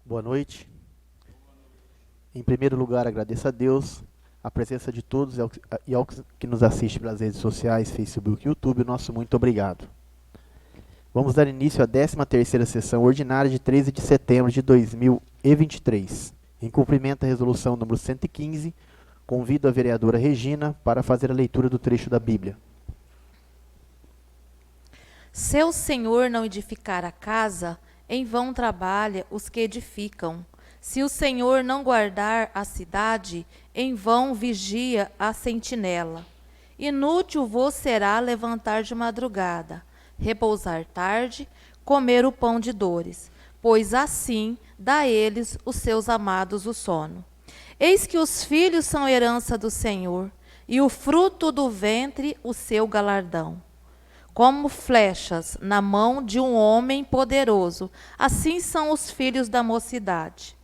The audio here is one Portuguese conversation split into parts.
Boa noite. Em primeiro lugar, agradeço a Deus, a presença de todos e ao que nos assiste pelas redes sociais, Facebook e YouTube, nosso muito obrigado. Vamos dar início à 13ª sessão ordinária de 13 de setembro de 2023. Em cumprimento à resolução número 115, convido a vereadora Regina para fazer a leitura do trecho da Bíblia. Se o Senhor não edificar a casa, em vão trabalha os que edificam. Se o Senhor não guardar a cidade, em vão vigia a sentinela. Inútil vos será levantar de madrugada, repousar tarde, comer o pão de dores, pois assim dá a eles os seus amados o sono. Eis que os filhos são herança do Senhor, e o fruto do ventre o seu galardão. Como flechas na mão de um homem poderoso, assim são os filhos da mocidade.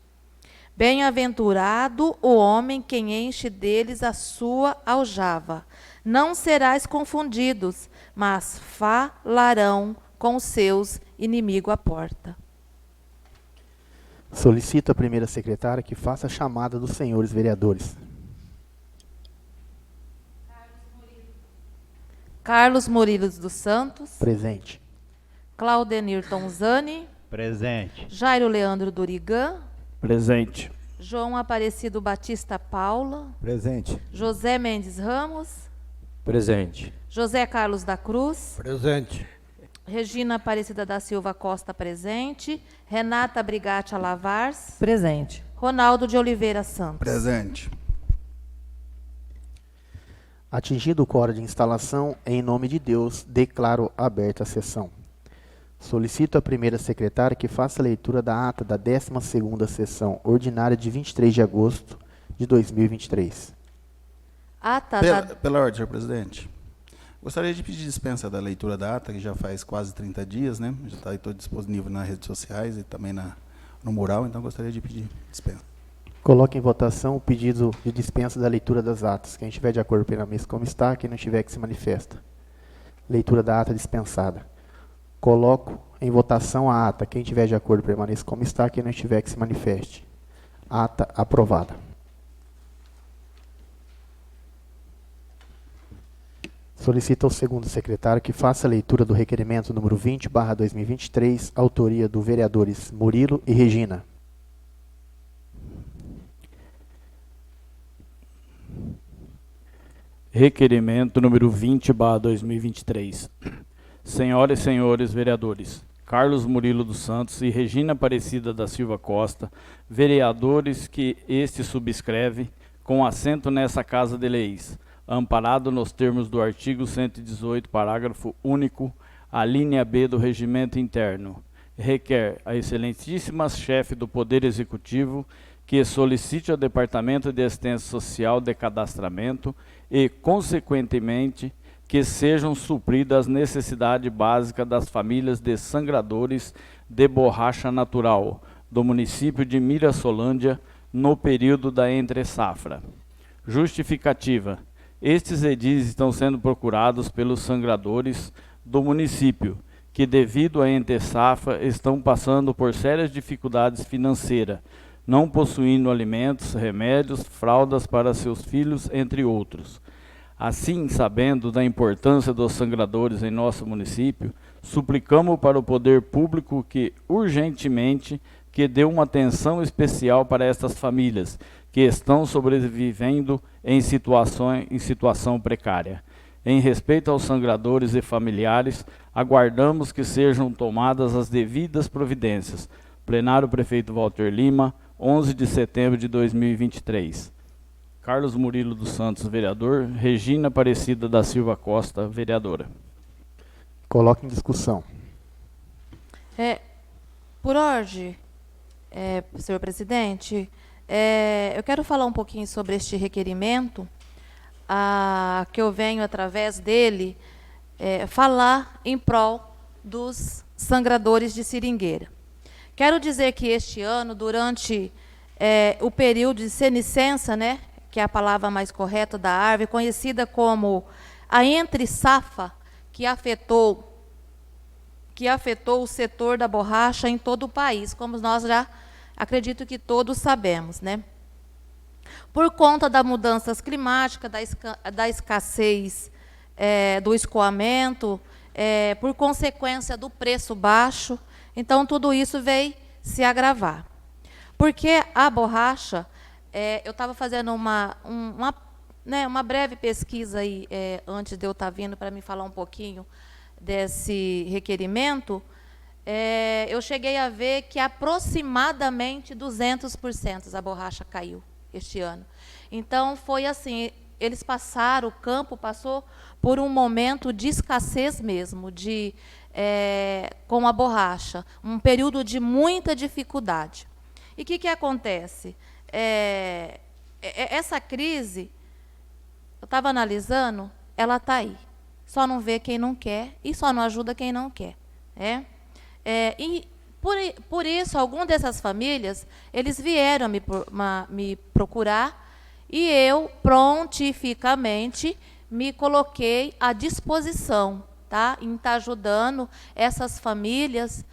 Bem-aventurado o homem quem enche deles a sua aljava. Não serás confundidos, mas falarão com seus inimigos à porta. Solicito a primeira secretária que faça a chamada dos senhores vereadores. Carlos Murilo dos Santos. Presente. Claudenir Tonzani. Presente. Jairo Leandro Durigan. Presente. João Aparecido Batista Paula. Presente. José Mendes Ramos. Presente. José Carlos da Cruz. Presente. Regina Aparecida da Silva Costa, presente. Renata Brigatti Alavars. Presente. Ronaldo de Oliveira Santos. Presente. Atingido o quórum de instalação, em nome de Deus, declaro aberta a sessão. Solicito a primeira secretária que faça a leitura da ata da 12ª sessão ordinária de 23 de agosto de 2023. Ata Pela ordem, senhor presidente. Gostaria de pedir dispensa da leitura da ata, que já faz quase 30 dias, né? Já está todo disponível nas redes sociais e também no mural, então gostaria de pedir dispensa. Coloque em votação o pedido de dispensa da leitura das atas. Quem estiver de acordo permaneça como está, quem não estiver que se manifesta. Leitura da ata dispensada. Coloco em votação a ata. Quem estiver de acordo permaneça como está, quem não estiver que se manifeste. Ata aprovada. Solicito ao segundo secretário que faça a leitura do requerimento número 20/2023, autoria do vereadores Murilo e Regina. Requerimento número 20/2023. Senhoras e senhores vereadores, Carlos Murilo dos Santos e Regina Aparecida da Silva Costa, vereadores que este subscreve, com assento nessa Casa de Leis, amparado nos termos do artigo 118, parágrafo único, a linha B do Regimento Interno, requer a excelentíssima chefe do Poder Executivo que solicite ao Departamento de Assistência Social de Cadastramento e, consequentemente, que sejam supridas as necessidades básicas das famílias de sangradores de borracha natural do município de Mirassolândia no período da entre-safra. Justificativa. Estes edis estão sendo procurados pelos sangradores do município, que devido à entre-safra estão passando por sérias dificuldades financeiras, não possuindo alimentos, remédios, fraldas para seus filhos, entre outros. Assim, sabendo da importância dos sangradores em nosso município, suplicamos para o poder público que, urgentemente, que dê uma atenção especial para estas famílias, que estão sobrevivendo em situação precária. Em respeito aos sangradores e familiares, aguardamos que sejam tomadas as devidas providências. Plenário Prefeito Walter Lima, 11 de setembro de 2023. Carlos Murilo dos Santos, vereador. Regina Aparecida da Silva Costa, vereadora. Coloque em discussão. Por ordem, senhor presidente, eu quero falar um pouquinho sobre este requerimento, que eu venho, através dele, falar em prol dos sangradores de seringueira. Quero dizer que este ano, durante o período de senescência, né, que é a palavra mais correta da árvore, conhecida como a entre-safra, que afetou o setor da borracha em todo o país, como nós já acredito que todos sabemos, né? Por conta das mudanças climáticas, da escassez do escoamento, por consequência do preço baixo, então tudo isso veio se agravar. Porque a borracha, eu estava fazendo uma breve pesquisa aí, antes de eu estar vindo para me falar um pouquinho desse requerimento, eu cheguei a ver que aproximadamente 200% a borracha caiu este ano. Então, foi assim, o campo passou por um momento de escassez mesmo, com a borracha, um período de muita dificuldade. E o que acontece? Essa crise, eu estava analisando, ela está aí. Só não vê quem não quer e só não ajuda quem não quer. E por isso, algumas dessas famílias, eles vieram me procurar e eu, prontificamente, me coloquei à disposição, tá? Em estar ajudando essas famílias,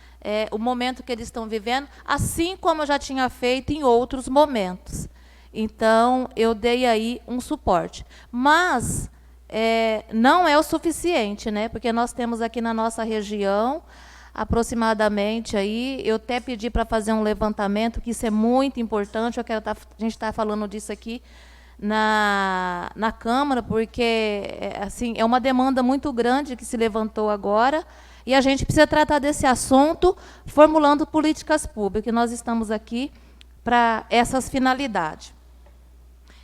o momento que eles estão vivendo, assim como eu já tinha feito em outros momentos. Então, eu dei aí um suporte. Mas não é o suficiente, né? Porque nós temos aqui na nossa região, aproximadamente, aí, eu até pedi para fazer um levantamento, que isso é muito importante, a gente está falando disso aqui na Câmara, porque assim, é uma demanda muito grande que se levantou agora, e a gente precisa tratar desse assunto formulando políticas públicas, e nós estamos aqui para essas finalidades.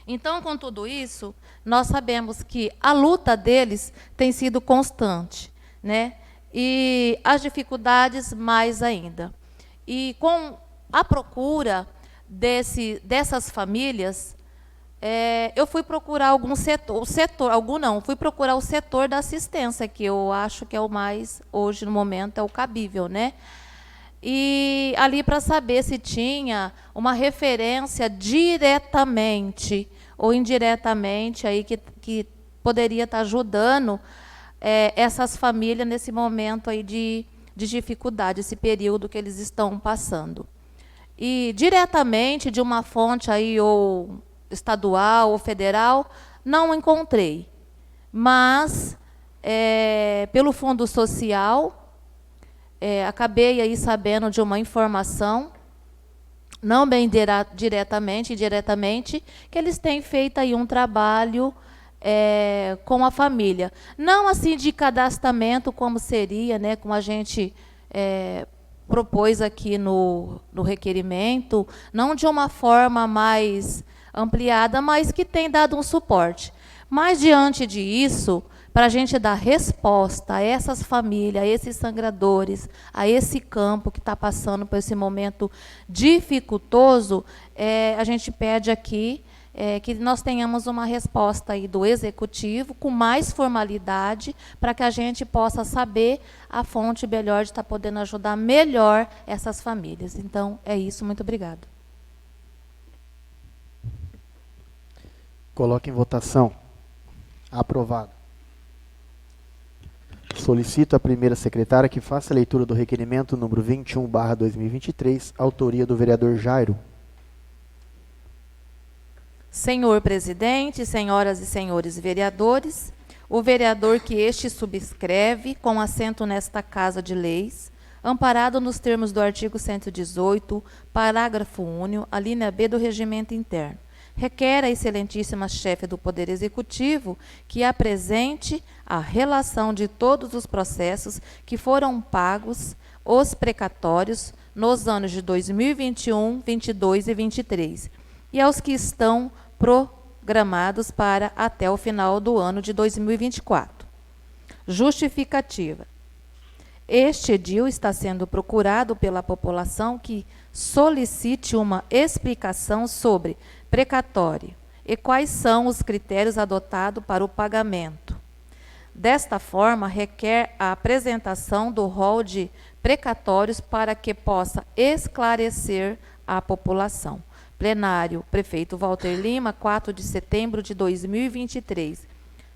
Então, com tudo isso, nós sabemos que a luta deles tem sido constante, né? E as dificuldades mais ainda. E com a procura dessas famílias, eu fui procurar fui procurar o setor da assistência, que eu acho que é o mais, hoje, no momento, é o cabível, né? E ali para saber se tinha uma referência diretamente ou indiretamente aí que poderia estar ajudando essas famílias nesse momento aí de dificuldade, esse período que eles estão passando. E diretamente de uma fonte aí ou estadual ou federal, não encontrei. Mas, pelo Fundo Social, acabei aí sabendo de uma informação, não bem diretamente, indiretamente, que eles têm feito aí um trabalho com a família. Não assim de cadastramento, como seria, né, como a gente propôs aqui no requerimento, não de uma forma mais ampliada, mas que tem dado um suporte. Mas, diante disso, para a gente dar resposta a essas famílias, a esses sangradores, a esse campo que está passando por esse momento dificultoso, a gente pede aqui que nós tenhamos uma resposta aí do Executivo com mais formalidade, para que a gente possa saber a fonte melhor de estar podendo ajudar melhor essas famílias. Então, é isso. Muito obrigada. Coloque em votação. Aprovado. Solicito à primeira secretária que faça a leitura do requerimento número 21/2023, autoria do vereador Jairo. Senhor presidente, senhoras e senhores vereadores, o vereador que este subscreve, com assento nesta Casa de Leis, amparado nos termos do artigo 118, parágrafo único, a linha B do Regimento Interno, requer à excelentíssima chefe do Poder Executivo que apresente a relação de todos os processos que foram pagos, os precatórios, nos anos de 2021, 22 e 23, e aos que estão programados para até o final do ano de 2024. Justificativa. Este edil está sendo procurado pela população que solicite uma explicação sobre precatório e quais são os critérios adotados para o pagamento. Desta forma, requer a apresentação do rol de precatórios para que possa esclarecer a população. Plenário, prefeito Walter Lima, 4 de setembro de 2023.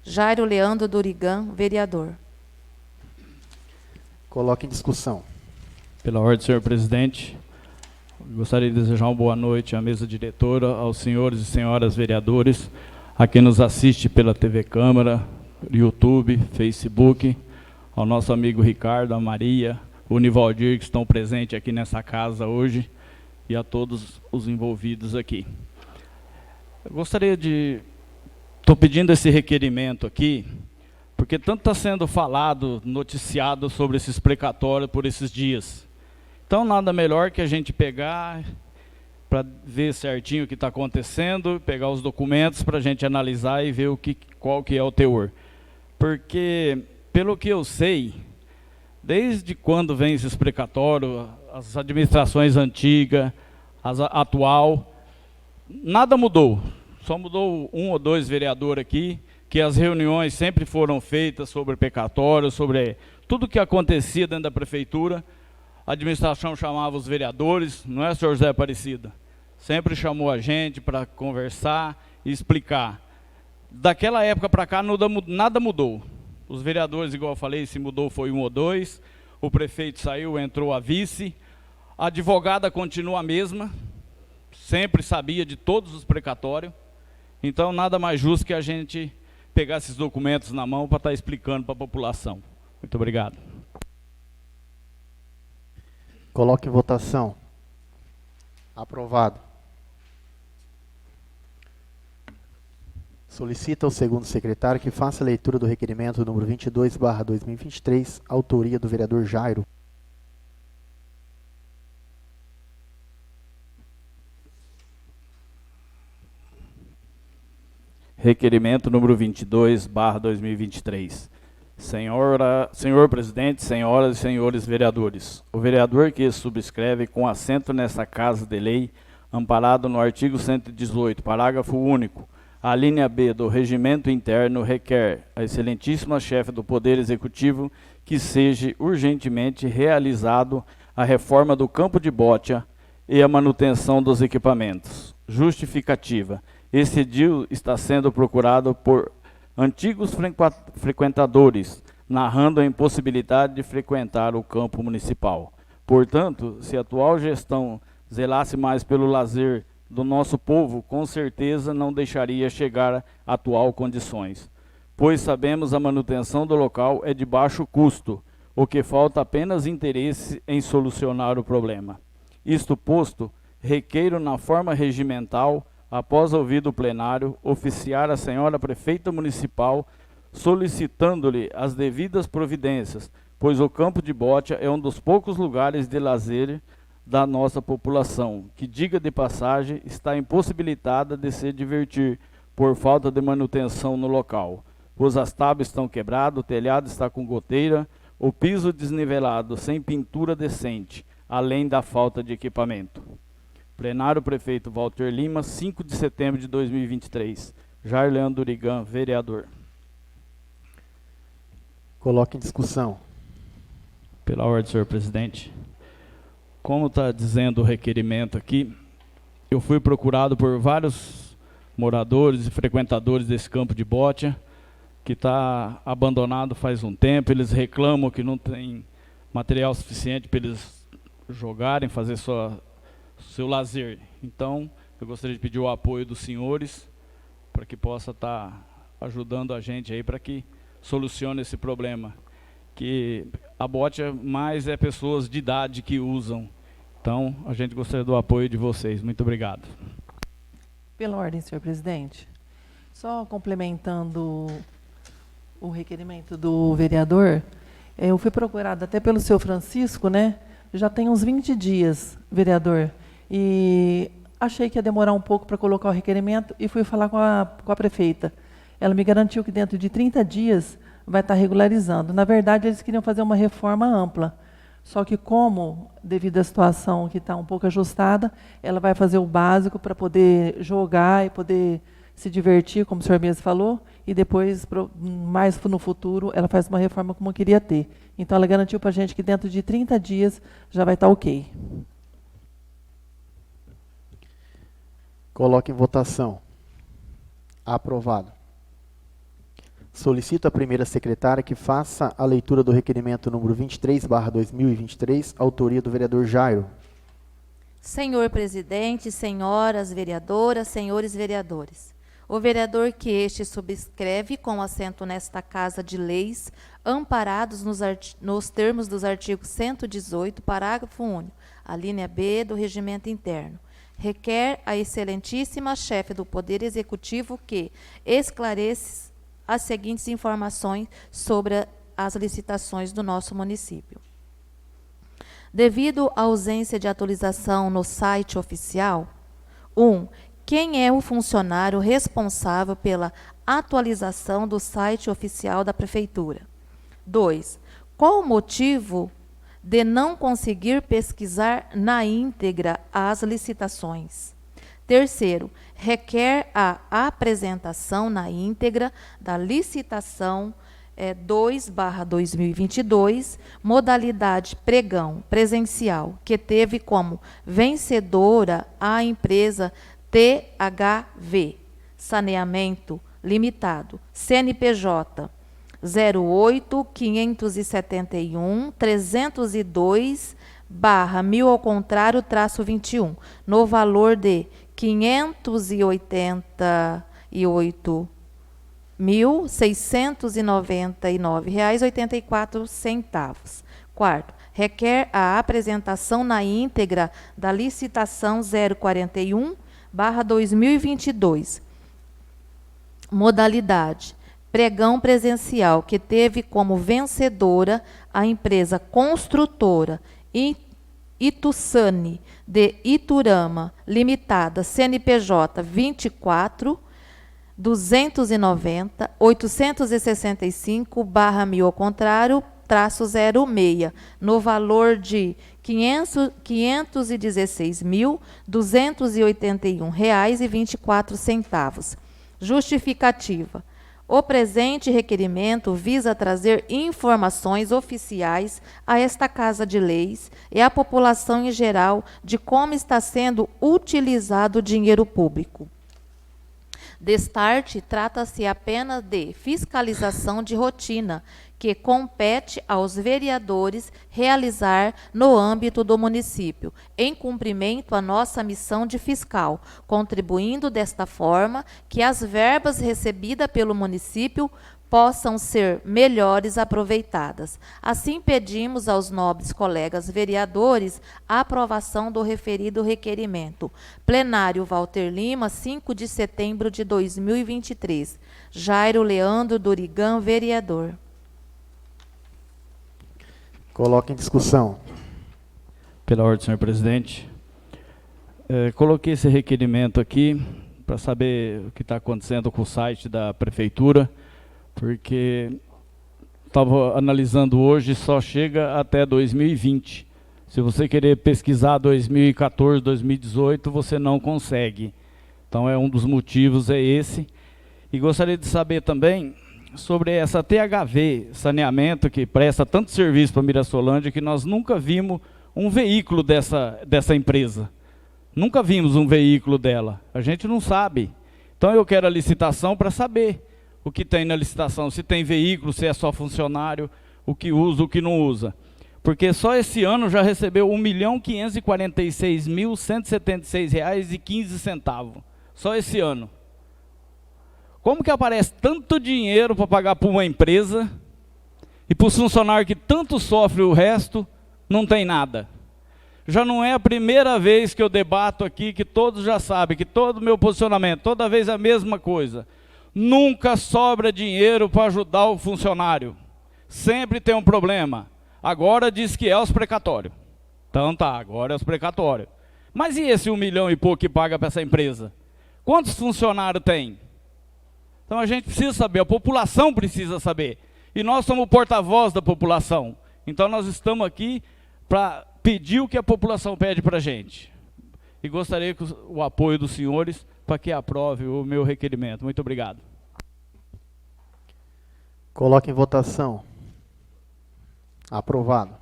Jairo Leandro Durigan, vereador. Coloque em discussão. Pela ordem, senhor presidente. Gostaria de desejar uma boa noite à mesa diretora, aos senhores e senhoras vereadores, a quem nos assiste pela TV Câmara, YouTube, Facebook, ao nosso amigo Ricardo, a Maria, o Nivaldir, que estão presentes aqui nessa casa hoje, e a todos os envolvidos aqui. Eu gostaria de... Estou pedindo esse requerimento aqui, porque tanto está sendo falado, noticiado sobre esses precatórios por esses dias. Então, nada melhor que a gente pegar, para ver certinho o que está acontecendo, pegar os documentos para a gente analisar e ver qual que é o teor. Porque, pelo que eu sei, desde quando vem esses precatórios, as administrações antigas, a atual, nada mudou. Só mudou 1 ou 2 vereadores aqui, que as reuniões sempre foram feitas sobre precatório, sobre tudo que acontecia dentro da prefeitura. A administração chamava os vereadores, não é, senhor José Aparecida? Sempre chamou a gente para conversar e explicar. Daquela época para cá nada mudou. Os vereadores, igual eu falei, se mudou foi 1 ou 2. O prefeito saiu, entrou a vice. A advogada continua a mesma. Sempre sabia de todos os precatórios. Então, nada mais justo que a gente pegar esses documentos na mão para estar explicando para a população. Muito obrigado. Coloque em votação. Aprovado. Solicita ao segundo secretário que faça a leitura do requerimento número 22/2023, autoria do vereador Jairo. Requerimento número 22/2023. Senhor presidente, senhoras e senhores vereadores, o vereador que subscreve com assento nesta Casa de Lei, amparado no artigo 118, parágrafo único, a linha B do Regimento Interno, requer a excelentíssima chefe do Poder Executivo que seja urgentemente realizado a reforma do campo de bocha e a manutenção dos equipamentos. Justificativa. Esse edil está sendo procurado por antigos frequentadores, narrando a impossibilidade de frequentar o campo municipal. Portanto, se a atual gestão zelasse mais pelo lazer do nosso povo, com certeza não deixaria chegar a atual condições, pois sabemos a manutenção do local é de baixo custo, o que falta apenas interesse em solucionar o problema. Isto posto, requeiro na forma regimental, após ouvido o plenário, oficiar a senhora prefeita municipal, solicitando-lhe as devidas providências, pois o campo de bocha é um dos poucos lugares de lazer da nossa população, que, diga de passagem, está impossibilitada de se divertir por falta de manutenção no local, pois as tábuas estão quebradas, o telhado está com goteira, o piso desnivelado, sem pintura decente, além da falta de equipamento. Plenário Prefeito Walter Lima, 5 de setembro de 2023. Jair Leandro Durigan, vereador. Coloque em discussão. Pela ordem, senhor presidente. Como está dizendo o requerimento aqui, eu fui procurado por vários moradores e frequentadores desse campo de bocha, que está abandonado faz um tempo. Eles reclamam que não tem material suficiente para eles jogarem, fazer seu lazer. Então, eu gostaria de pedir o apoio dos senhores para que possa estar ajudando a gente aí para que solucione esse problema. Que a bocha mais é pessoas de idade que usam. Então, a gente gostaria do apoio de vocês. Muito obrigado. Pela ordem, senhor presidente. Só complementando o requerimento do vereador, eu fui procurada até pelo seu Francisco, né? Já tem uns 20 dias, vereador, e achei que ia demorar um pouco para colocar o requerimento e fui falar com a prefeita. Ela me garantiu que dentro de 30 dias vai estar regularizando. Na verdade, eles queriam fazer uma reforma ampla. Só que como, devido à situação que está um pouco ajustada, ela vai fazer o básico para poder jogar e poder se divertir, como o senhor mesmo falou, e depois, mais no futuro, ela faz uma reforma como queria ter. Então, ela garantiu para a gente que dentro de 30 dias já vai estar ok. Coloque em votação. Aprovado. Solicito à primeira secretária que faça a leitura do requerimento número 23/2023, autoria do vereador Jairo. Senhor presidente, senhoras vereadoras, senhores vereadores, o vereador que este subscreve com assento nesta Casa de Leis, amparados nos termos dos artigos 118, parágrafo único, a linha B do Regimento Interno, requer a excelentíssima chefe do Poder Executivo que esclareça as seguintes informações sobre as licitações do nosso município. Devido à ausência de atualização no site oficial, 1. Quem é o funcionário responsável pela atualização do site oficial da Prefeitura? 2. Qual o motivo de não conseguir pesquisar na íntegra as licitações? 3. Requer a apresentação na íntegra da licitação 2/2022, modalidade pregão presencial, que teve como vencedora a empresa THV, Saneamento Limitado, CNPJ 08-571-302/1000 ao contrário, -21, no valor de R$ 588.699,84. 4. Requer a apresentação na íntegra da licitação 041/2022. Modalidade pregão presencial, que teve como vencedora a empresa construtora Itussani de Iturama Limitada, CNPJ 24.290.865/1000 ao contrário, -06, no valor de R$ 516.281,24. Justificativa. O presente requerimento visa trazer informações oficiais a esta Casa de Leis e à população em geral de como está sendo utilizado o dinheiro público. Destarte, trata-se apenas de fiscalização de rotina, que compete aos vereadores realizar no âmbito do município, em cumprimento à nossa missão de fiscal, contribuindo desta forma que as verbas recebidas pelo município possam ser melhores aproveitadas. Assim, pedimos aos nobres colegas vereadores a aprovação do referido requerimento. Plenário Walter Lima, 5 de setembro de 2023. Jairo Leandro Durigan, vereador. Coloca em discussão. Pela ordem, senhor presidente. Coloquei esse requerimento aqui para saber o que está acontecendo com o site da prefeitura, porque estava analisando hoje, só chega até 2020. Se você querer pesquisar 2014, 2018, você não consegue. Então, um dos motivos é esse. E gostaria de saber também sobre essa THV, saneamento, que presta tanto serviço para Mirassolândia, que nós nunca vimos um veículo dessa empresa. Nunca vimos um veículo dela. A gente não sabe. Então, eu quero a licitação para saber o que tem na licitação, se tem veículo, se é só funcionário, o que usa, o que não usa. Porque só esse ano já recebeu R$ 1.546.176,15. Só esse ano. Como que aparece tanto dinheiro para pagar para uma empresa e para os funcionários que tanto sofrem o resto, não tem nada? Já não é a primeira vez que eu debato aqui, que todos já sabem, que todo o meu posicionamento, toda vez a mesma coisa. Nunca sobra dinheiro para ajudar o funcionário. Sempre tem um problema. Agora diz que é os precatórios. Então tá, agora é os precatórios. Mas e esse 1 milhão e pouco que paga para essa empresa? Quantos funcionários tem? Então a gente precisa saber, a população precisa saber. E nós somos o porta-voz da população. Então nós estamos aqui para pedir o que a população pede para a gente. E gostaria que o apoio dos senhores para que aprove o meu requerimento. Muito obrigado. Coloque em votação. Aprovado.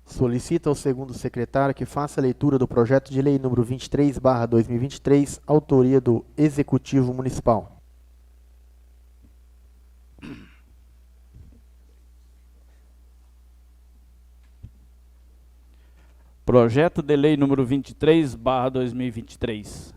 Solicita ao segundo secretário que faça a leitura do projeto de lei número 23/2023, autoria do Executivo Municipal. Projeto de Lei número 23/2023,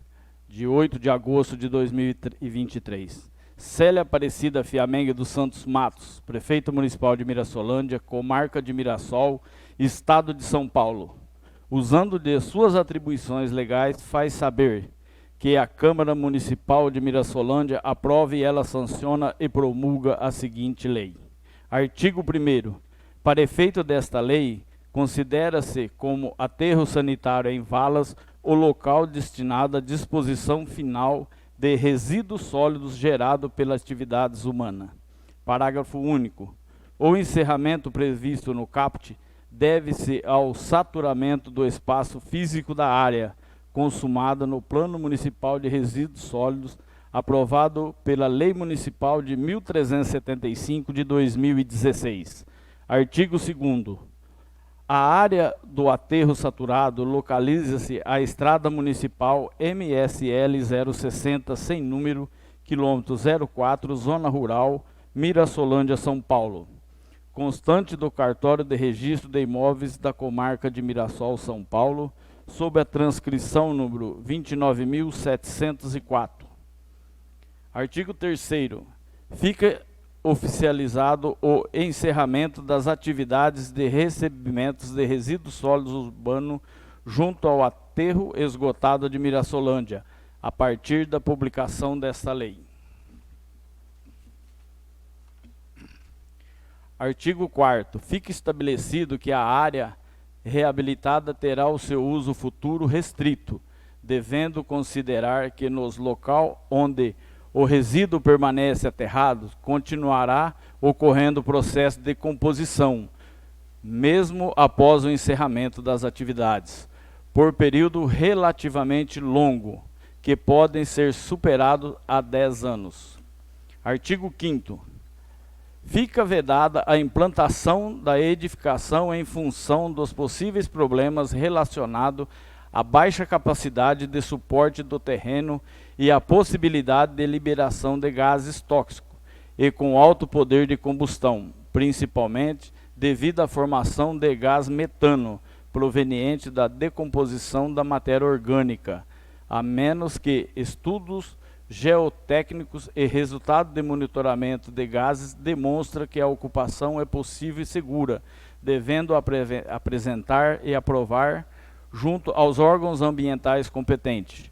de 8 de agosto de 2023. Célia Aparecida Fiamengue dos Santos Matos, Prefeito Municipal de Mirassolândia, Comarca de Mirassol, Estado de São Paulo. Usando de suas atribuições legais, faz saber que a Câmara Municipal de Mirassolândia aprove e ela sanciona e promulga a seguinte lei. Artigo 1º. Para efeito desta lei, considera-se como aterro sanitário em valas o local destinado à disposição final de resíduos sólidos gerado pelas atividades humanas. Parágrafo único. O encerramento previsto no caput deve-se ao saturamento do espaço físico da área consumada no Plano Municipal de Resíduos Sólidos, aprovado pela Lei Municipal de 1375 de 2016. Artigo 2º. A área do aterro saturado localiza-se a Estrada Municipal MSL 060, sem número, quilômetro 04, Zona Rural, Mirassolândia, São Paulo. Constante do Cartório de Registro de Imóveis da Comarca de Mirassol, São Paulo, sob a transcrição número 29.704. Artigo 3º. Fica oficializado o encerramento das atividades de recebimentos de resíduos sólidos urbanos junto ao aterro esgotado de Mirassolândia, a partir da publicação desta lei. Artigo 4º. Fica estabelecido que a área reabilitada terá o seu uso futuro restrito, devendo considerar que nos local onde o resíduo permanece aterrado, continuará ocorrendo o processo de decomposição, mesmo após o encerramento das atividades, por período relativamente longo, que podem ser superados a 10 anos. Artigo 5º. Fica vedada a implantação da edificação em função dos possíveis problemas relacionados à baixa capacidade de suporte do terreno e a possibilidade de liberação de gases tóxicos e com alto poder de combustão, principalmente devido à formação de gás metano proveniente da decomposição da matéria orgânica, a menos que estudos geotécnicos e resultado de monitoramento de gases demonstrem que a ocupação é possível e segura, devendo apresentar e aprovar junto aos órgãos ambientais competentes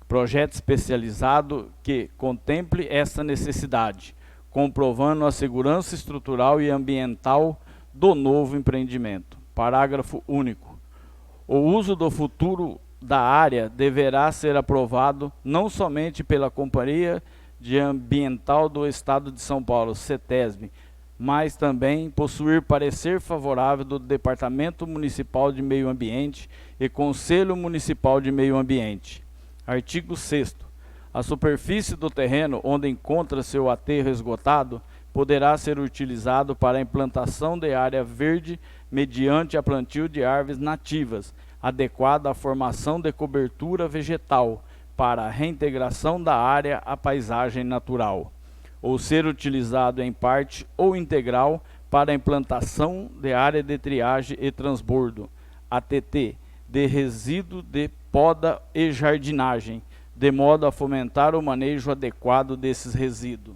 projeto especializado que contemple essa necessidade, comprovando a segurança estrutural e ambiental do novo empreendimento. Parágrafo único. O uso do futuro da área deverá ser aprovado não somente pela Companhia de Ambiental do Estado de São Paulo, CETESB, mas também possuir parecer favorável do Departamento Municipal de Meio Ambiente e Conselho Municipal de Meio Ambiente. Artigo 6º. A superfície do terreno onde encontra-se o aterro esgotado poderá ser utilizado para a implantação de área verde mediante a plantio de árvores nativas, adequada à formação de cobertura vegetal para a reintegração da área à paisagem natural, ou ser utilizado em parte ou integral para a implantação de área de triagem e transbordo, ATT, de resíduo de poda e jardinagem, de modo a fomentar o manejo adequado desses resíduos.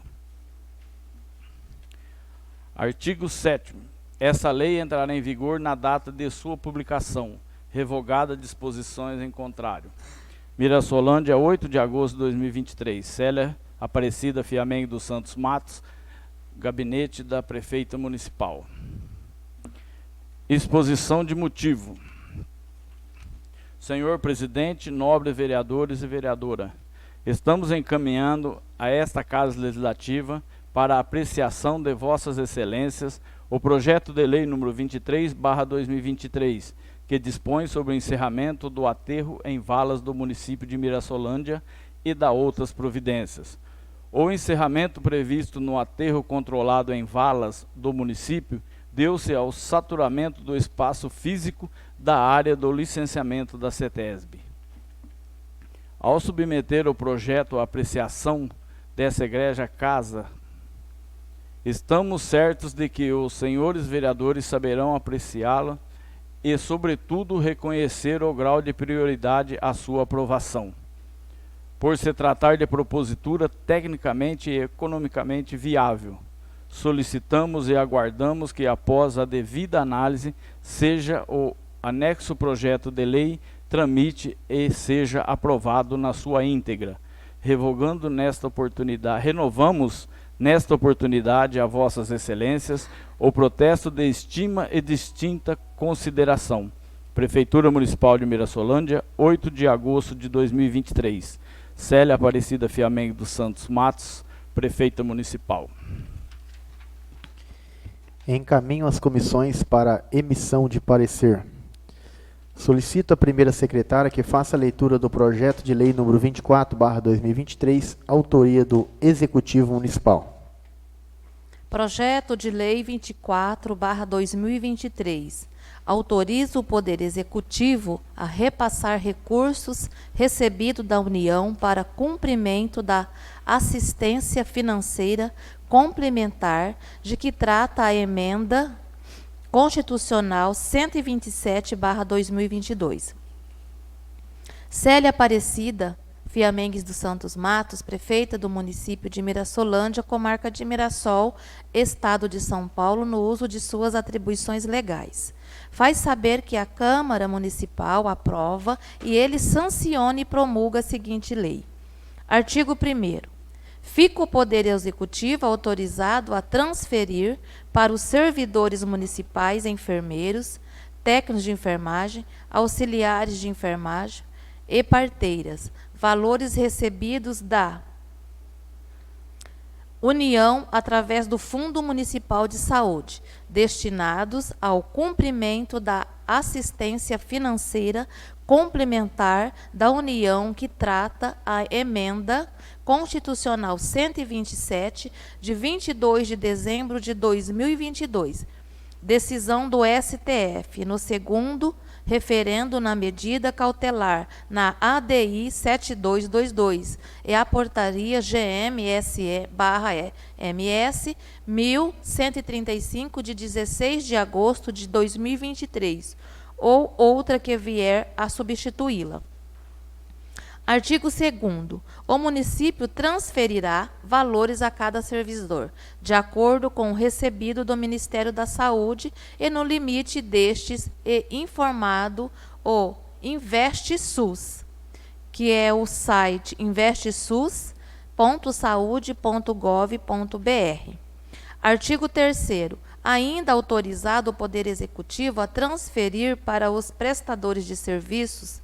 Artigo 7º. Essa lei entrará em vigor na data de sua publicação, revogada disposições em contrário. Mirassolândia, 8 de agosto de 2023. Célia Aparecida Fiamengue dos Santos Matos, gabinete da Prefeita Municipal. Exposição de motivo. Senhor Presidente, nobres vereadores e vereadora, estamos encaminhando a esta Casa Legislativa para a apreciação de Vossas Excelências o projeto de lei número 23/2023, que dispõe sobre o encerramento do aterro em valas do município de Mirassolândia e da outras providências. O encerramento previsto no aterro controlado em valas do município deu-se ao saturamento do espaço físico da área do licenciamento da CETESB. Ao submeter o projeto à apreciação dessa egregia casa, estamos certos de que os senhores vereadores saberão apreciá-lo e, sobretudo, reconhecer o grau de prioridade à sua aprovação, por se tratar de propositura tecnicamente e economicamente viável. Solicitamos e aguardamos que, após a devida análise, seja o anexo projeto de lei tramite e seja aprovado na sua íntegra. Renovamos nesta oportunidade a vossas excelências o protesto de estima e distinta consideração. Prefeitura Municipal de Mirassolândia, 8 de agosto de 2023. Célia Aparecida Fiamengue dos Santos Matos, Prefeita Municipal. Encaminho as comissões para emissão de parecer. Solicito à primeira secretária que faça a leitura do projeto de lei número 24/2023, autoria do Executivo Municipal. Projeto de Lei 24/2023. Autoriza o Poder Executivo a repassar recursos recebidos da União para cumprimento da assistência financeira complementar de que trata a emenda constitucional 127/2022. Célia Aparecida Fiamengues dos Santos Matos, prefeita do município de Mirassolândia, comarca de Mirassol, estado de São Paulo, no uso de suas atribuições legais. Faz saber que a Câmara Municipal aprova e ele sanciona e promulga a seguinte lei. Artigo 1º. Fica o Poder Executivo autorizado a transferir para os servidores municipais, enfermeiros, técnicos de enfermagem, auxiliares de enfermagem e parteiras, valores recebidos da União através do Fundo Municipal de Saúde, destinados ao cumprimento da assistência financeira complementar da União que trata a emenda constitucional 127, de 22 de dezembro de 2022. Decisão do STF, no segundo referendo na medida cautelar na ADI 7222 e a portaria GMSE/MS 1135 de 16 de agosto de 2023 ou outra que vier a substituí-la. Artigo 2º. O município transferirá valores a cada servidor, de acordo com o recebido do Ministério da Saúde e no limite destes e informado o InvestSUS, que é o site investsus.saude.gov.br. Artigo 3º. Ainda autorizado o Poder Executivo a transferir para os prestadores de serviços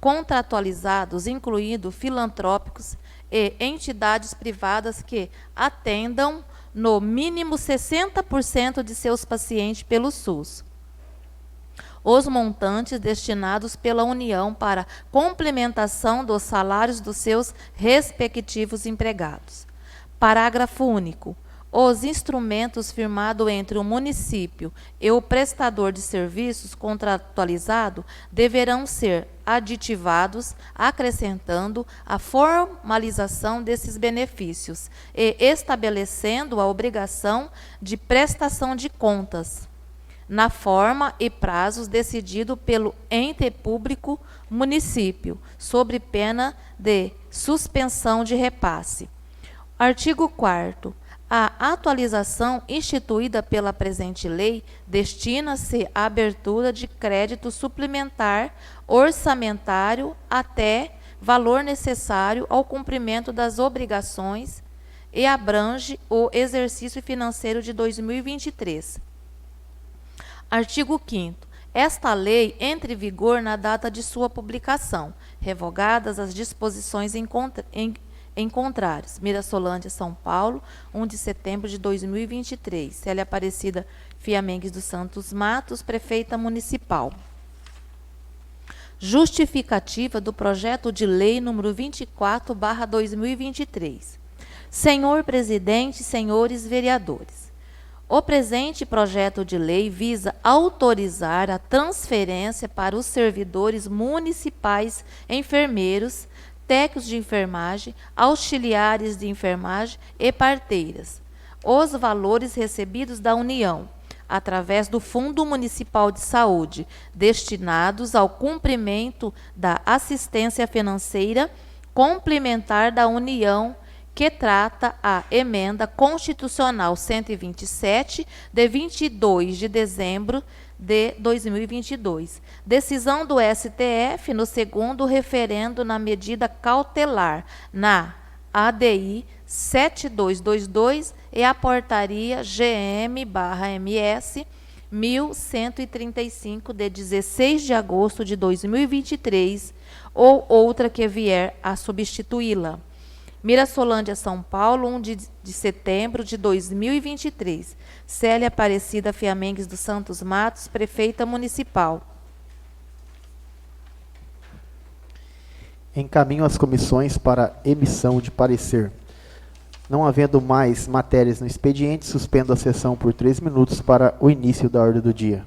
contratualizados, incluindo filantrópicos e entidades privadas que atendam no mínimo 60% de seus pacientes pelo SUS, os montantes destinados pela União para complementação dos salários dos seus respectivos empregados. Parágrafo único. Os instrumentos firmados entre o município e o prestador de serviços contratualizado deverão ser aditivados, acrescentando a formalização desses benefícios e estabelecendo a obrigação de prestação de contas, na forma e prazos decidido pelo ente público município, sob pena de suspensão de repasse. Artigo 4º. A atualização instituída pela presente lei destina-se à abertura de crédito suplementar orçamentário até valor necessário ao cumprimento das obrigações e abrange o exercício financeiro de 2023. Artigo 5º. Esta lei entra em vigor na data de sua publicação, revogadas as disposições em contrários. Mirassolândia, São Paulo, 1 de setembro de 2023. Célia Aparecida Fiamengues dos Santos Matos, Prefeita Municipal. Justificativa do projeto de lei número 24/2023. Senhor Presidente, senhores vereadores, o presente projeto de lei visa autorizar a transferência para os servidores municipais enfermeiros, técnicos de enfermagem, auxiliares de enfermagem e parteiras, os valores recebidos da União, através do Fundo Municipal de Saúde, destinados ao cumprimento da assistência financeira complementar da União, que trata a Emenda Constitucional 127, de 22 de dezembro de 2022. Decisão do STF no segundo referendo na medida cautelar, na ADI 7222 e a portaria GM/MS 1135 de 16 de agosto de 2023 ou outra que vier a substituí-la. Mirassolândia, São Paulo, 1 de setembro de 2023. Célia Aparecida Fiamengues dos Santos Matos, prefeita municipal. Encaminho as comissões para emissão de parecer. Não havendo mais matérias no expediente, suspendo a sessão por 3 minutos para o início da ordem do dia.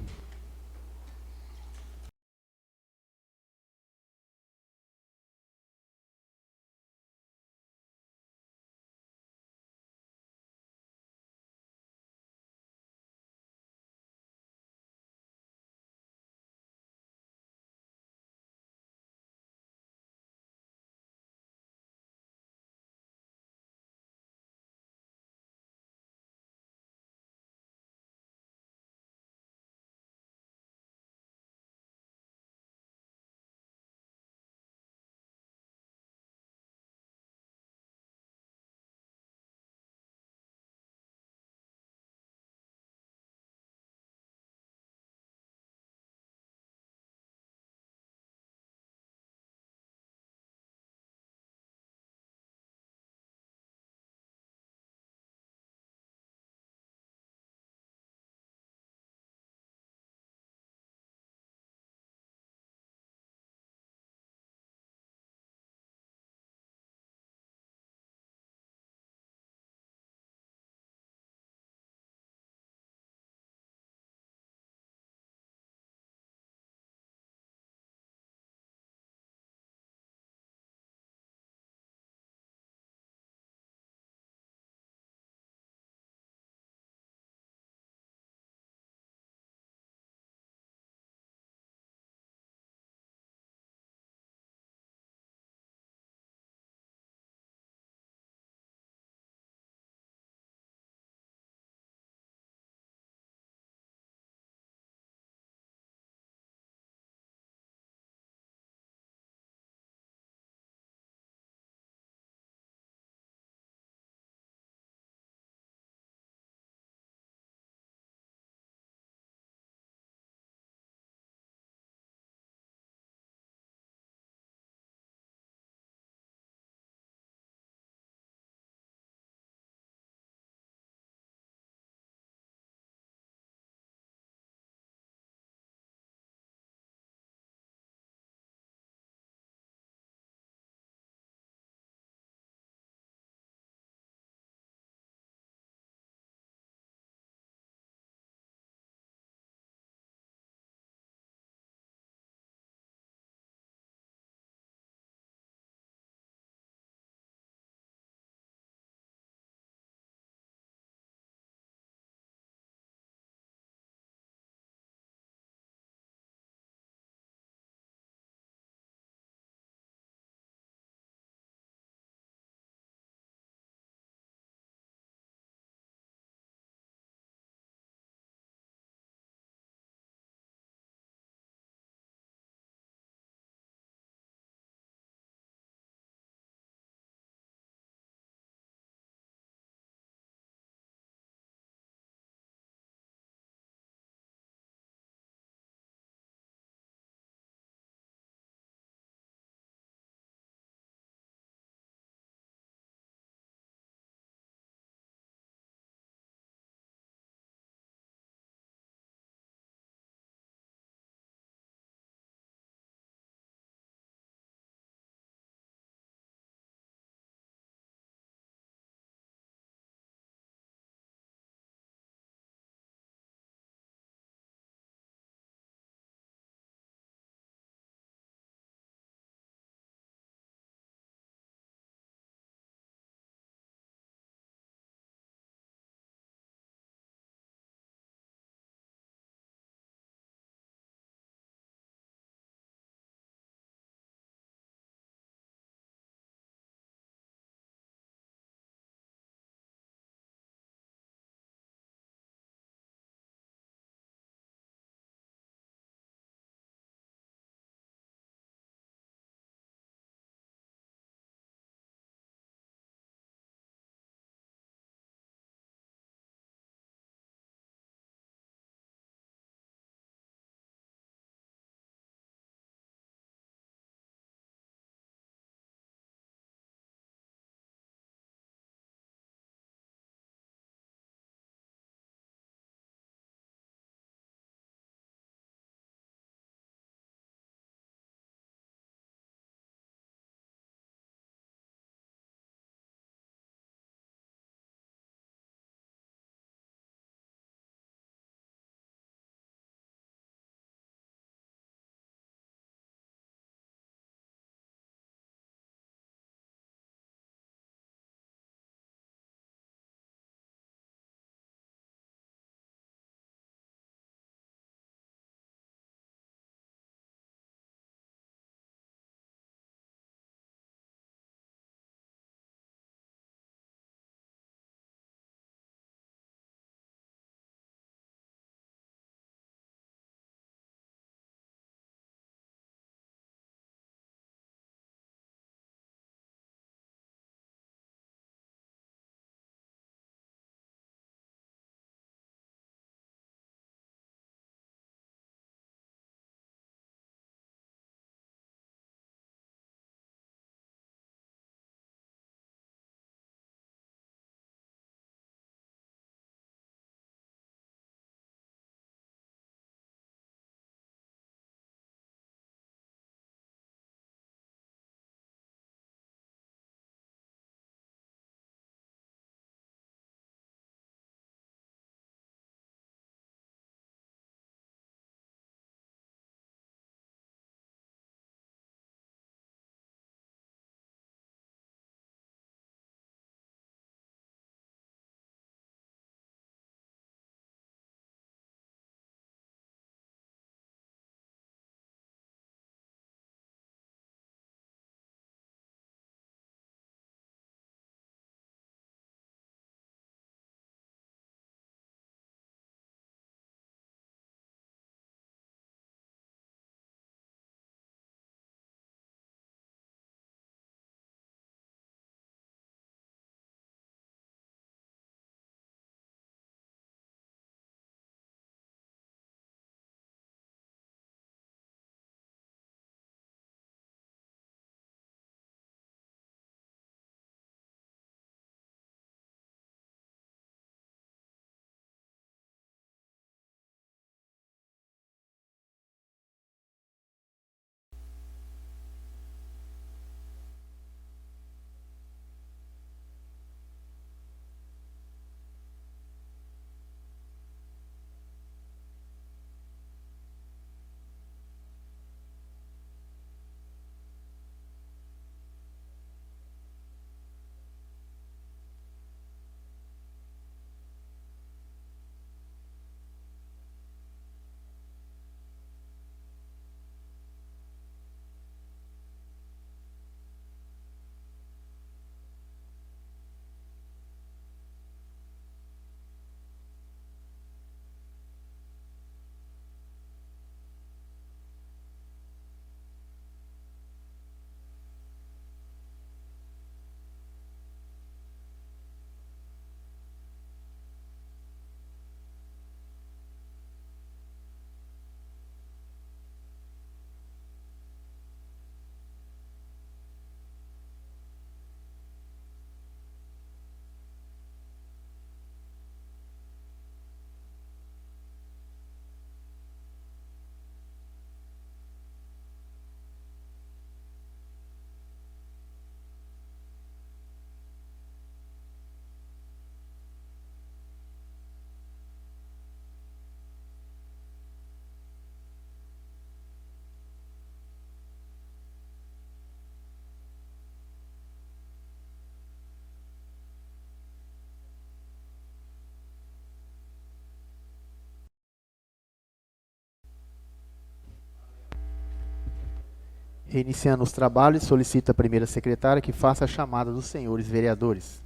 Reiniciando os trabalhos, solicita a primeira secretária que faça a chamada dos senhores vereadores.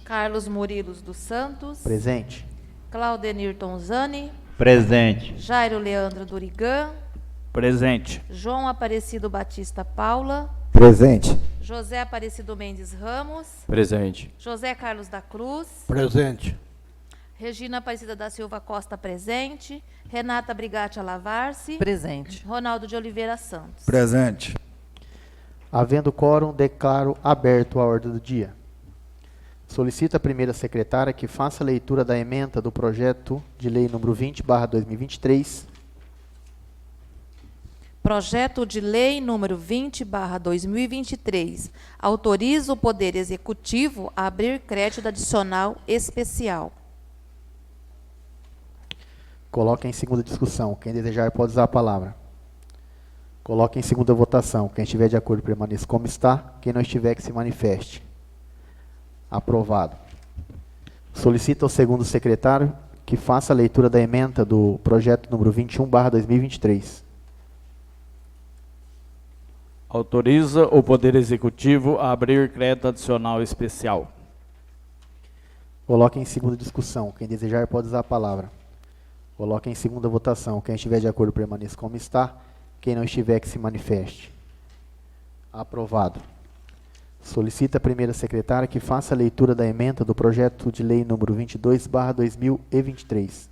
Carlos Murilo dos Santos. Presente. Claudenir Tonzani. Presente. Jairo Leandro Durigan. Presente. João Aparecido Batista Paula. Presente. José Aparecido Mendes Ramos. Presente. José Carlos da Cruz. Presente. Regina Aparecida da Silva Costa, presente. Renata Brigatti Alavarce. Presente. Ronaldo de Oliveira Santos. Presente. Havendo quórum, declaro aberto a ordem do dia. Solicito a primeira secretária que faça a leitura da ementa do projeto de lei número 20/2023. Projeto de lei número 20/2023 autoriza o Poder Executivo a abrir crédito adicional especial. Coloque em segunda discussão. Quem desejar pode usar a palavra. Coloque em segunda votação. Quem estiver de acordo, permaneça como está. Quem não estiver, que se manifeste. Aprovado. Solicito ao segundo secretário que faça a leitura da ementa do projeto número 21/2023. Autoriza o Poder Executivo a abrir crédito adicional especial. Coloque em segunda discussão. Quem desejar pode usar a palavra. Coloque em segunda votação. Quem estiver de acordo, permaneça como está. Quem não estiver, que se manifeste. Aprovado. Solicita a primeira secretária que faça a leitura da ementa do projeto de lei número 22/2023.